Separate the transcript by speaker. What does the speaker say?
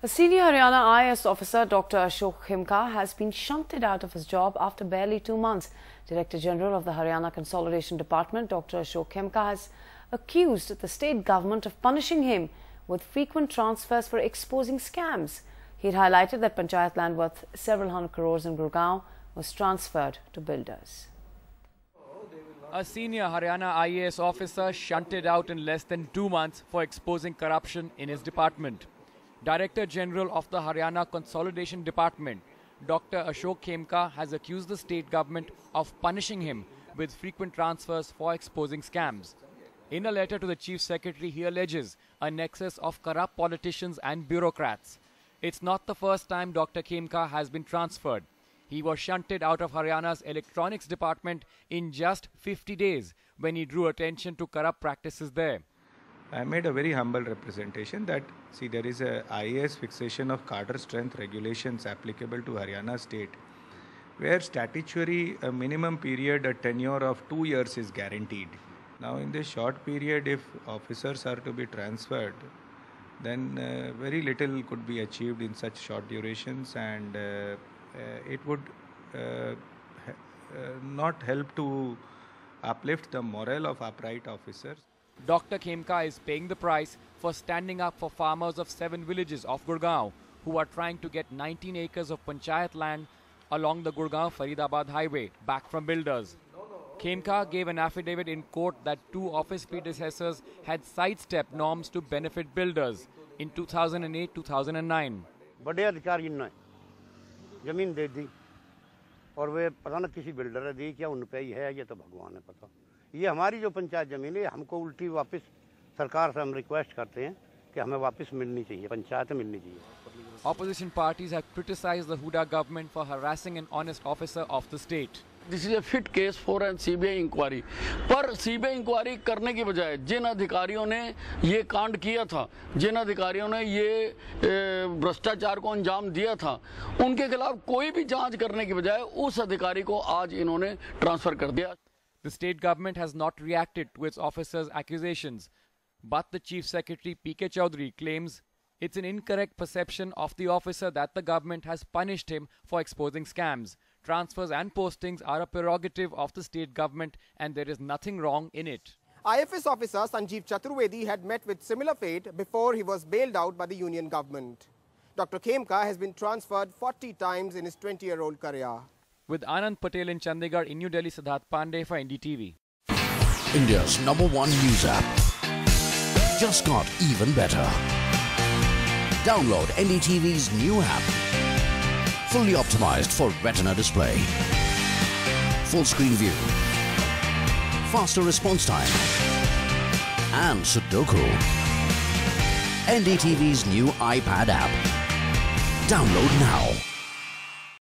Speaker 1: A senior Haryana IAS officer, Dr. Ashok Khemka, has been shunted out of his job after barely 2 months. Director General of the Haryana Consolidation Department, Dr. Ashok Khemka, has accused the state government of punishing him with frequent transfers for exposing scams. He had highlighted that panchayat land worth several hundred crores in Gurgaon was transferred to builders.
Speaker 2: A senior Haryana IAS officer shunted out in less than 2 months for exposing corruption in his department. Director General of the Haryana Consolidation Department, Dr. Ashok Khemka, has accused the state government of punishing him with frequent transfers for exposing scams. In a letter to the Chief Secretary, he alleges a nexus of corrupt politicians and bureaucrats. It's not the first time Dr. Khemka has been transferred. He was shunted out of Haryana's electronics department in just 50 days when he drew attention to corrupt practices there.
Speaker 3: I made a very humble representation that, see, there is a IAS fixation of cadre strength regulations applicable to Haryana state, where statutory a minimum period, a tenure of 2 years is guaranteed. Now, in this short period, if officers are to be transferred, then very little could be achieved in such short durations, and it would not help to uplift the morale of upright officers.
Speaker 2: Dr. Khemka is paying the price for standing up for farmers of 7 villages of Gurgaon who are trying to get 19 acres of panchayat land along the Gurgaon-Faridabad highway back from builders. Khemka gave an affidavit in court that 2 office predecessors had sidestepped norms to benefit builders in 2008-2009.
Speaker 4: बड़े अधिकारी ने जमीन दे दी और वे पता न किसी builder ने दी क्या उन पे ही है, ये तो भगवान ने पता। ये हमारी जो पंचायत जमीन है हमको उल्टी वापस सरकार से हम रिक्वेस्ट करते हैं कि हमें वापस मिलनी चाहिए, पंचायत मिलनी चाहिए।
Speaker 2: Opposition parties have criticized the Huda government for harassing an honest officer of the state.
Speaker 5: This is a fit case for an CBI inquiry. पर CBI inquiry करने की बजाय जिन अधिकारियों ने ये कांड किया था, जिन अधिकारियों ने ये भ्रष्टाचार को अंजाम दिया था, उनके खिलाफ कोई भी जांच करने की बजाय उस अधिकारी को आज इन्होंने ट्रांसफर कर दिया।
Speaker 2: The state government has not reacted to its officers' accusations, but the Chief Secretary P.K. Chaudhary claims it's an incorrect perception of the officer that the government has punished him for exposing scams. Transfers and postings are a prerogative of the state government and there is nothing wrong in it.
Speaker 6: IFS officer Sanjeev Chaturvedi had met with similar fate before he was bailed out by the union government. Dr. Khemka has been transferred 40 times in his 20-year-old career.
Speaker 2: With Anand Patel in Chandigarh, in New Delhi, Siddharth Pandey for NDTV.
Speaker 7: India's #1 news app just got even better. Download NDTV's new app. Fully optimized for retina display. Full screen view. Faster response time. And Sudoku. NDTV's new iPad app. Download now.